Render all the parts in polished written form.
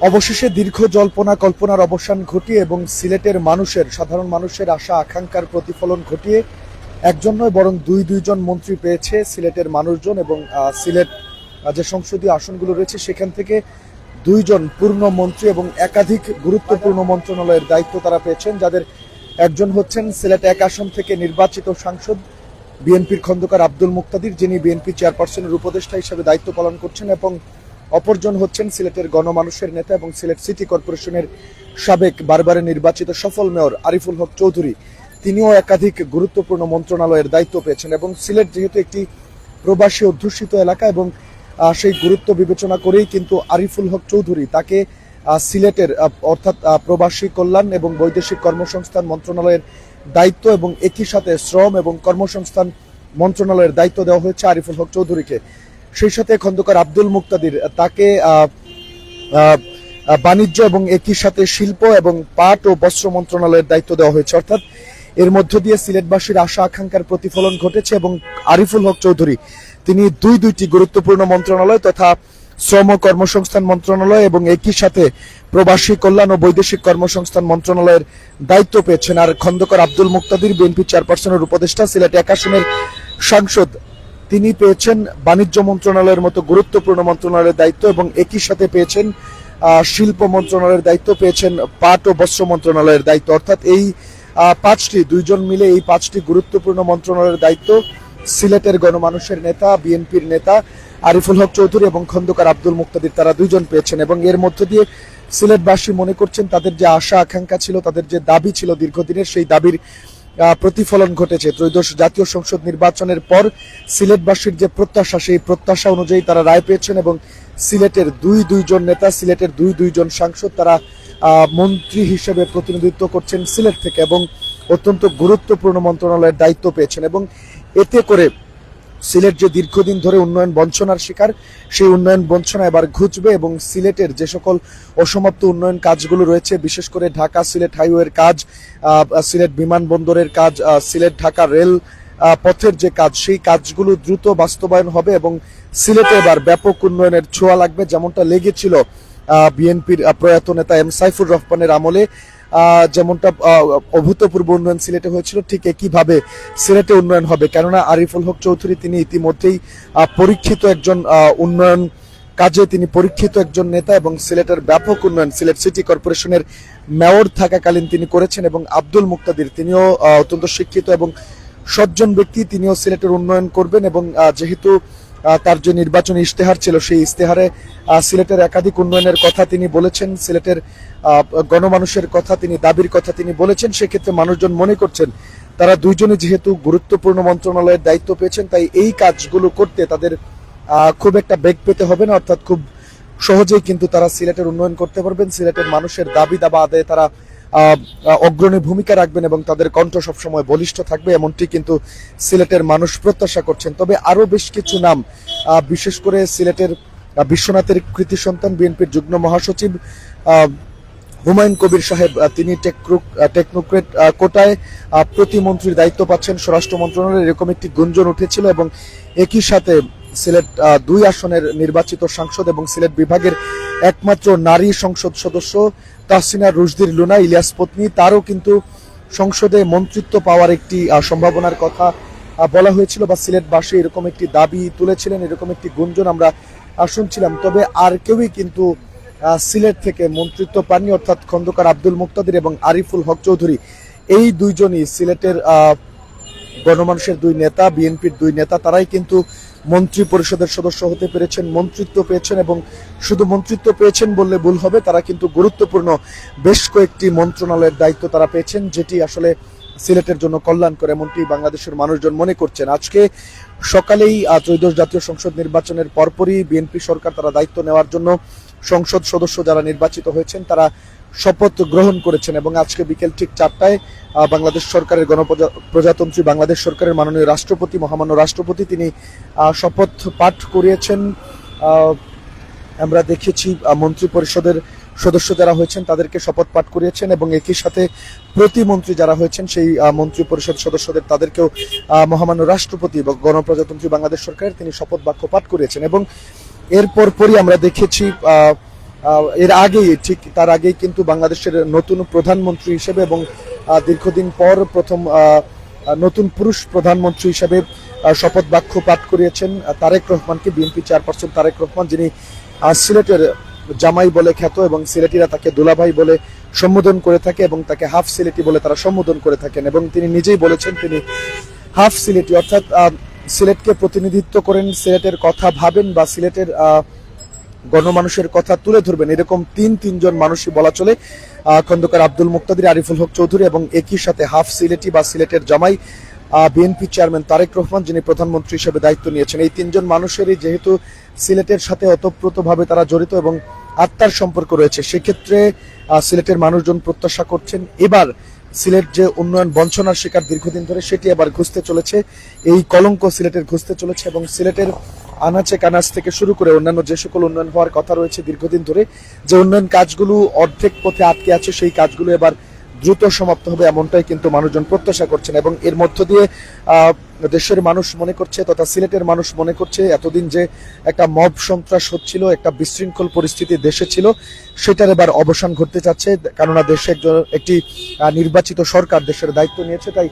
অবশেষে দীর্ঘ জল্পনা কল্পনার অবসান ঘটিয়ে এবং সিলেটের সাধারণ মানুষের আশা আকাঙ্ক্ষার প্রতিফলন ঘটিয়ে একজন নয় বরং দুইজন মন্ত্রী পেয়েছে সিলেটের মানুষজন। এবং সিলেট যে সংসদীয় আসনগুলো রয়েছে সেখান থেকে দুইজন পূর্ণ মন্ত্রী এবং একাধিক গুরুত্বপূর্ণ মন্ত্রণালয়ের দায়িত্ব তারা পেয়েছেন, যাদের একজন হচ্ছেন সিলেট 1 আসন থেকে নির্বাচিত সাংসদ বিএনপির খন্দকার আব্দুল মুক্তাদির, যিনি বিএনপি চেয়ারপারসনের উপদেষ্টা হিসেবে দায়িত্ব পালন করছেন, এবং অপরজন হচ্ছেন সিলেটের গণমানুষের নেতা এবং সিলেট সিটি কর্পোরেশনের সাবেক বারবারে নির্বাচিত সফল মেয়র আরিফুল হক চৌধুরী। তিনিও একাধিক গুরুত্বপূর্ণ মন্ত্রণালয়ের দায়িত্ব পেয়েছেন। এবং সিলেট যেহেতু একটি প্রবাসী অধ্যুষিত এলাকা এবং সেই গুরুত্ব বিবেচনা করেই কিন্তু আরিফুল হক চৌধুরী তাকে সিলেটের অর্থাৎ প্রবাসী কল্যাণ এবং বৈদেশিক কর্মসংস্থান মন্ত্রণালয়ের দায়িত্ব এবং একই সাথে শ্রম এবং কর্মসংস্থান মন্ত্রণালয়ের দায়িত্ব দেওয়া হয়েছে আরিফুল হক চৌধুরীকে। সেই সাথে খন্দকার আব্দুল মুক্তাদির তাকে বাণিজ্য এবং একই সাথে শিল্প এবং পাট ও বস্ত্র মন্ত্রণালয়ের দায়িত্ব দেওয়া হয়েছে। অর্থাৎ এর মধ্য দিয়ে সিলেটবাসীর আশা আকাঙ্ক্ষার প্রতিফলন ঘটেছে এবং আরিফুল হক চৌধুরী তিনি দুইটি গুরুত্বপূর্ণ মন্ত্রণালয় তথা শ্রম কর্মসংস্থান মন্ত্রণালয় এবং একই সাথে প্রবাসী কল্যাণ ও বৈদেশিক কর্মসংস্থান মন্ত্রণালয়ের দায়িত্ব পেয়েছেন। আর খন্দকার আব্দুল মুক্তাদির বিএনপি চেয়ারপারসনের উপদেষ্টা, সিলেট 1 আসনের সাংসদ, তিনি পেয়েছেন বাণিজ্য মন্ত্রণালয়ের মতো গুরুত্বপূর্ণ মন্ত্রণালয়ের দায়িত্ব এবং একই সাথে পেয়েছেন শিল্প মন্ত্রণালয়ের দায়িত্ব, পেয়েছেন পাট ও বস্ত্র মন্ত্রণালয়ের দায়িত্ব। অর্থাৎ এই দুইজন মিলে এই 5টি গুরুত্বপূর্ণ মন্ত্রণালয়ের দায়িত্ব সিলেটের গণমানুষের নেতা বিএনপির নেতা আরিফুল হক চৌধুরী এবং খন্দকার আব্দুল মুক্তাদির তারা দুইজন পেয়েছেন। এবং এর মধ্য দিয়ে সিলেটবাসী মনে করছেন তাদের যে আশা আকাঙ্ক্ষা ছিল, তাদের যে দাবি ছিল দীর্ঘদিনের, সেই দাবির প্রতিফলন ঘটেছে। ত্রয়োদশ জাতীয় সংসদ নির্বাচনের পর সিলেটবাসীর যে প্রত্যাশা, সেই প্রত্যাশা অনুযায়ী তারা রায় পেয়েছেন এবং সিলেটের দুইজন নেতা, সিলেটের দুইজন সাংসদ তারা মন্ত্রী হিসেবে প্রতিনিধিত্ব করছেন সিলেট থেকে এবং অত্যন্ত গুরুত্বপূর্ণ মন্ত্রণালয়ের দায়িত্ব পেয়েছেন। এবং এতে করে সিলেট যে দীর্ঘদিন ধরে উন্নয়ন বঞ্চনার শিকার, সেই উন্নয়ন বঞ্চনা এবার ঘুচবে এবং সিলেটের যে সকল অসমাপ্ত উন্নয়ন কাজগুলো রয়েছে, বিশেষ করে ঢাকা সিলেট হাইওয়ের কাজ, সিলেট বিমানবন্দরের কাজ, সিলেট ঢাকা রেল পথের যে কাজ, সেই কাজগুলো দ্রুত বাস্তবায়ন হবে এবং সিলেটে এবার ব্যাপক উন্নয়নের ছোঁয়া লাগবে, যেমনটা লেগেছিল বিএনপির প্রয়াত নেতা এম সাইফুর রহমানের আমলে। যেমনটা অভূতপূর্ব উন্নয়ন সিলেটে হয়েছিল, ঠিক একইভাবে সিলেটে উন্নয়ন হবে। কেননা আরিফুল হক চৌধুরী তিনি ইতিমধ্যেই পরীক্ষিত একজন উন্নয়ন কাজে তিনি পরীক্ষিত একজন নেতা এবং সিলেটের ব্যাপক উন্নয়ন সিলেট সিটি কর্পোরেশনের মেয়র থাকাকালীন তিনি করেছেন। এবং আব্দুল মুক্তাদির তিনিও অত্যন্ত শিক্ষিত এবং সজ্জন ব্যক্তি, তিনিও সিলেটের উন্নয়ন করবেন। এবং যেহেতু তার যে নির্বাচনী ইশতেহার ছিল, সেই ইশতেহারে সিলেটের একাধিক উন্নয়নের কথা তিনি বলেছেন, সিলেটের গণমানুষের কথা তিনি দাবির কথা তিনি বলেছেন। সেক্ষেত্রে মানুষজন মনে করছেন তারা দুইজনই যেহেতু গুরুত্বপূর্ণ মন্ত্রণালয়ের দায়িত্ব পেয়েছেন, তাই এই কাজগুলো করতে তাদের খুব একটা বেগ পেতে হবে না, অর্থাৎ খুব সহজেই কিন্তু তারা সিলেটের উন্নয়ন করতে পারবেন। সিলেটের মানুষের দাবি দাবা আদায়ে তারা অগ্রণী ভূমিকা রাখবেন এবং তাদের কণ্ঠ সবসময় বলিষ্ঠ থাকবে, এমনটি কিন্তু সিলেটের মানুষ প্রত্যাশা করছেন। তবে আরো বেশ কিছু নাম, বিশেষ করে সিলেটের বিশ্বনাথের কৃতি সন্তান বিএনপির যুগ্ম মহাসচিব হুমায়ুন কবির সাহেব, তিনি টেকনোক্রেট কোটায় প্রতিমন্ত্রীর দায়িত্ব পাচ্ছেন স্বরাষ্ট্র মন্ত্রণালয়ের, এরকম একটি গুঞ্জন উঠেছিল। এবং একই সাথে সিলেট 2 আসনের নির্বাচিত সাংসদ এবং সিলেট বিভাগের একমাত্র নারী সংসদ সদস্য তাহসিনা রুশদির লুনা, ইলিয়াস পত্নী, তারও কিন্তু সংসদে মন্ত্রিত্ব পাওয়ার একটি সম্ভাবনার কথা বলা হয়েছিল বা সিলেটবাসী এরকম একটি দাবি তুলেছিলেন, এরকম একটি গুঞ্জন আমরা শুনছিলাম। তবে আর কেউই কিন্তু সিলেট থেকে মন্ত্রিত্ব পাননি, অর্থাৎ খন্দকার আব্দুল মুক্তাদির এবং আরিফুল হক চৌধুরী, এই দুইজনই সিলেটের গণমানুষের 2 নেতা, বিএনপির 2 নেতা, তারাই কিন্তু মন্ত্রী পরিষদের সদস্য হতে পেরেছেন, মন্ত্রিত্ব পেয়েছেন। এবং শুধু মন্ত্রিত্ব পেয়েছেন বললে ভুল হবে, তারা কিন্তু গুরুত্বপূর্ণ বেশ কয়েকটি মন্ত্রণালয়ের দায়িত্ব তারা পেয়েছেন, যেটি আসলে সিলেটের জন্য কল্যাণকর, এমনটি বাংলাদেশের মানুষজন মনে করছেন। আজকে সকালেই ত্রয়োদশ জাতীয় সংসদ নির্বাচনের পরপরই বিএনপি সরকার তারা দায়িত্ব নেওয়ার জন্য সংসদ সদস্য যারা নির্বাচিত হয়েছেন তারা শপথ গ্রহণ করেছেন। এবং আজকে বিকেল ঠিক 4টায় বাংলাদেশ সরকারের গণপ্রজাতন্ত্রী বাংলাদেশ সরকারের মাননীয় রাষ্ট্রপতি, মহামান্য রাষ্ট্রপতি, তিনি শপথ পাঠ করিয়েছেন। আমরা দেখেছি মন্ত্রী পরিষদের সদস্য যারা হয়েছেন তাদেরকে শপথ পাঠ করিয়েছেন এবং একই সাথে প্রতিমন্ত্রী যারা হয়েছেন সেই মন্ত্রী পরিষদ সদস্যদের তাদেরকেও মহামান্য রাষ্ট্রপতি বা গণপ্রজাতন্ত্রী বাংলাদেশ সরকারের তিনি শপথ বাক্য পাঠ করিয়েছেন। এবং এরপর পরই আমরা দেখেছি এর আগেই ঠিক তার আগেই কিন্তু বাংলাদেশের নতুন প্রধানমন্ত্রী হিসেবে এবং দীর্ঘদিন পর প্রথম নতুন পুরুষ প্রধানমন্ত্রী হিসেবে শপথ বাক্য পাঠ করিয়েছেন তারেক রহমানকে, বিএনপি চেয়ারপারসন তারেক রহমান, যিনি সিলেটের জামাই বলে খ্যাত এবং সিলেটিরা তাকে দুলাভাই বলে সম্বোধন করে থাকে এবং তাকে হাফ সিলেটি বলে তারা সম্বোধন করে থাকেন। এবং তিনি নিজেই বলেছেন তিনি হাফ সিলেটি, অর্থাৎ সিলেটকে প্রতিনিধিত্ব করেন, সিলেটের কথা ভাবেন বা সিলেটের গণমানুষের কথা তুলে ধরবেন, এরকম তিনজন মানুষই বলা চলে। খন্দকার আব্দুল মুক্তাদির, আরিফুল হক চৌধুরী এবং একই সাথে হাফ সিলেটি বা সিলেটের জামাই বিএনপি চেয়ারম্যান তারেক রহমান, যিনি প্রধানমন্ত্রী হিসেবে দায়িত্ব নিয়েছেন। এই তিনজন মানুষেরই যেহেতু সিলেটের সাথে ওতপ্রোতভাবে তারা জড়িত এবং আত্মার সম্পর্ক রয়েছে, সেক্ষেত্রে সিলেটের মানুষজন প্রত্যাশা করছেন এবার সিলেট যে উন্নয়ন বঞ্চনার শিকার দীর্ঘদিন ধরে, সেটি এবার ঘুচতে চলেছে। এই কলঙ্ক সিলেটের ঘুচতে চলেছে এবং সিলেটের আনাচে কানাচ থেকে শুরু করে অন্যান্য যে সকল উন্নয়ন হওয়ার কথা রয়েছে দীর্ঘদিন ধরে, যে উন্নয়ন কাজগুলো অর্ধেক পথে আটকে আছে, সেই কাজগুলো এবার দ্রুত সমাপ্ত হবে, এমনটাই কিন্তু মানুষজন প্রত্যাশা করছেন। এবং এর মধ্য দিয়ে দেশের মানুষ মনে করছে তথা সিলেটের মানুষ মনে করছে এতদিন যে একটা মব সন্ত্রাস হচ্ছিল, একটা বিশৃঙ্খল পরিস্থিতি দেশে ছিল, সেটার এবার অবসান ঘটতে যাচ্ছে। কেননা দেশে একটি নির্বাচিত সরকার দেশের দায়িত্ব নিয়েছে, তাই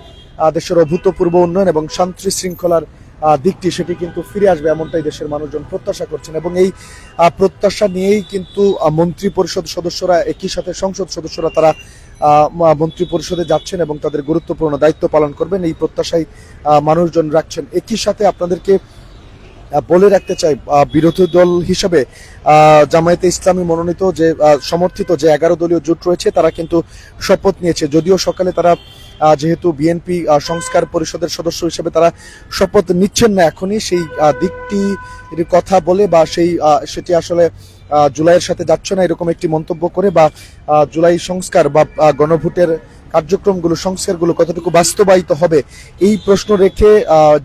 দেশের অভূতপূর্ব উন্নয়ন এবং শান্তি শৃঙ্খলার দিকটি সেটি কিন্তু ফিরে আসবে, এমনটাই দেশের মানুষজন প্রত্যাশা করছেন। এবং এই প্রত্যাশা নিয়েই কিন্তু মন্ত্রী পরিষদ সদস্যরা, একই সাথে সংসদ সদস্যরা তারা মন্ত্রী পরিষদে যাচ্ছেন এবং তাদের গুরুত্বপূর্ণ দায়িত্ব পালন করবেন, এই প্রত্যাশাই মানুষজন রাখছেন। একই সাথে আপনাদেরকে বলে রাখতে চাই, বিরোধী দল হিসেবে জামায়াতে ইসলামী মনোনীত যে সমর্থিত যে 11 দলীয় জোট রয়েছে, তারা কিন্তু শপথ নিয়েছে। যদিও সকালে তারা যেহেতু বিএনপি সংস্কার পরিষদের সদস্য হিসেবে তারা শপথ নিচ্ছেন না এখনই, সেই দিকটি কথা বলে বা সেটি আসলে জুলাইয়ের সাথে যাচ্ছে না এরকম একটি মন্তব্য করে, বা জুলাই সংস্কার বা গণভোটের কার্যক্রমগুলো, সংস্কারগুলো কতটুকু বাস্তবায়িত হবে, এই প্রশ্ন রেখে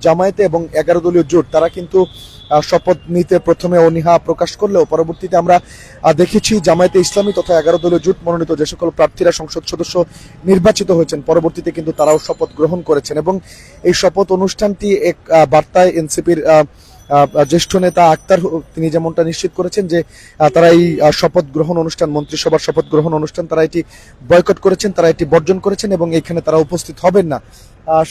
জামায়াতে এবং 11 দলীয় জোট তারা কিন্তু শপথ নিতে প্রথমে অনীহা প্রকাশ করলেও পরবর্তীতে আমরা দেখেছি জামায়াতে ইসলামী তথা 11 দলীয় জোট মনোনীত যে সকল প্রার্থীরা সংসদ সদস্য নির্বাচিত হয়েছেন, পরবর্তীতে কিন্তু তারাও শপথ গ্রহণ করেছেন। এবং এই শপথ অনুষ্ঠানটি এক বার্তায় এনসিপির জ্যেষ্ঠ নেতা আক্তার তিনি যেমনটা নিশ্চিত করেছেন যে তারা এই শপথ গ্রহণ অনুষ্ঠান, মন্ত্রিসভার শপথ গ্রহণ অনুষ্ঠান, তারা এটি বয়কট করেছেন, তারা এটি বর্জন করেছেন এবং এখানে তারা উপস্থিত হবেন না।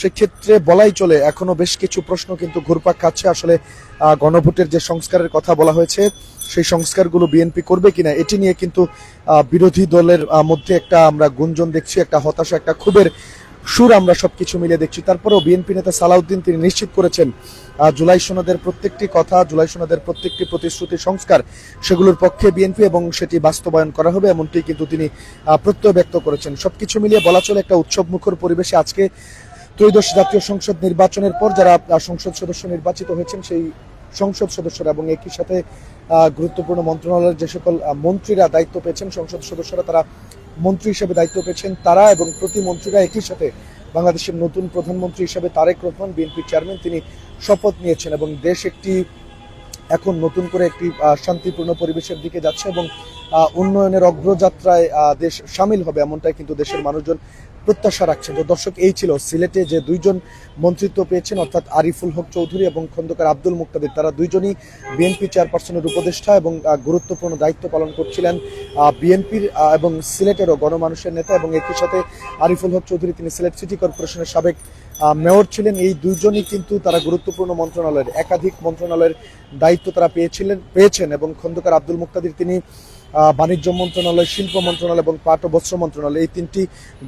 সেক্ষেত্রে বলাই চলে এখনো বেশ কিছু প্রশ্ন কিন্তু ঘুরপাক খাচ্ছে। আসলে গণভোটের যে সংস্কারের কথা বলা হয়েছে, সেই সংস্কারগুলো বিএনপি করবে কিনা, এটি নিয়ে কিন্তু বিরোধী দলের মধ্যে একটা আমরা গুঞ্জন দেখছি, একটা হতাশা, একটা ক্ষোভের সুর আমরা সবকিছু মিলে দেখছি। তারপরেও বিএনপি নেতা সালাউদ্দিন তিনি নিশ্চিত করেছেন জুলাই সনদের প্রত্যেকটি কথা, জুলাই সনদের প্রত্যেকটি প্রতিশ্রুতি, সংস্কার, সেগুলোর পক্ষে বিএনপি এবং সেটি বাস্তবায়ন করা হবে, এমনটি কিন্তু তিনি প্রত্যয় ব্যক্ত করেছেন। সবকিছু মিলিয়ে বলা চলে একটা উৎসবমুখর পরিবেশে আজকে ত্রয়োদশ জাতীয় সংসদ নির্বাচনের পর যারা সংসদ সদস্য নির্বাচিত হয়েছেন, সেই সংসদ সদস্যরা এবং একই সাথে গুরুত্বপূর্ণ মন্ত্রণালয়ের যে সকল মন্ত্রীরা দায়িত্ব পেয়েছেন, সংসদ সদস্যরা তারা মন্ত্রী হিসেবে দায়িত্ব পেয়েছেন, তারা এবং প্রতিমন্ত্রীরা একই সাথে বাংলাদেশের নতুন প্রধানমন্ত্রী হিসেবে তারেক রহমান, বিএনপি চেয়ারম্যান, তিনি শপথ নিয়েছেন এবং দেশ একটি এখন নতুন করে একটি শান্তিপূর্ণ পরিবেশের দিকে যাচ্ছে এবং উন্নয়নের অগ্রযাত্রায় দেশ সামিল হবে, এমনটাই কিন্তু দেশের মানুষজন প্রত্যাশা রাখছেন। তো দর্শক, এই ছিল সিলেটে যে দুইজন মন্ত্রিত্ব পেয়েছেন, অর্থাৎ আরিফুল হক চৌধুরী এবং খন্দকার আব্দুল মুক্তাদির, তারা দুইজনই বিএনপি চেয়ারপারসনের উপদেষ্টা এবং গুরুত্বপূর্ণ দায়িত্ব পালন করছিলেন বিএনপির এবং সিলেটেরও গণমানুষের নেতা। এবং একই সাথে আরিফুল হক চৌধুরী তিনি সিলেট সিটি কর্পোরেশনের সাবেক মেয়র ছিলেন। এই দুইজনই কিন্তু তারা গুরুত্বপূর্ণ মন্ত্রণালয়ের, একাধিক মন্ত্রণালয়ের দায়িত্ব তারা পেয়েছেন এবং খন্দকার আব্দুল মুক্তাদির তিনি বাণিজ্য মন্ত্রণালয়, শিল্প মন্ত্রণালয় এবং পাট ও বস্ত্র মন্ত্রণালয়, এই তিনটি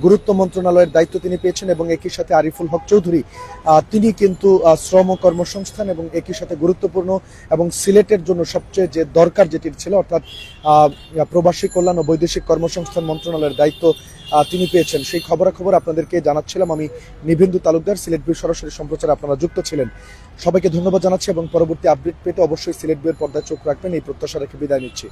গুরুত্ব মন্ত্রণালয়ের দায়িত্ব তিনি পেয়েছেন। এবং একই সাথে আরিফুল হক চৌধুরী তিনি কিন্তু শ্রম ও কর্মসংস্থান এবং একই সাথে গুরুত্বপূর্ণ এবং সিলেটের জন্য সবচেয়ে যে দরকার যেটি ছিল, অর্থাৎ প্রবাসী কল্যাণ ও বৈদেশিক কর্মসংস্থান মন্ত্রণালয়ের দায়িত্ব তিনি পেয়েছেন। সেই খবরাখবর আপনাদেরকে জানাচ্ছিলাম আমি নিবেন্দু তালুকদার। সিলেট বিউ সরাসরি সম্প্রচারে আপনারা যুক্ত ছিলেন। সবাইকে ধন্যবাদ জানাচ্ছি এবং পরবর্তী আপডেট পেতে অবশ্যই সিলেট বিউর পর্দায় চোখ রাখবেন, এই প্রত্যাশা রেখে বিদায় নিচ্ছি।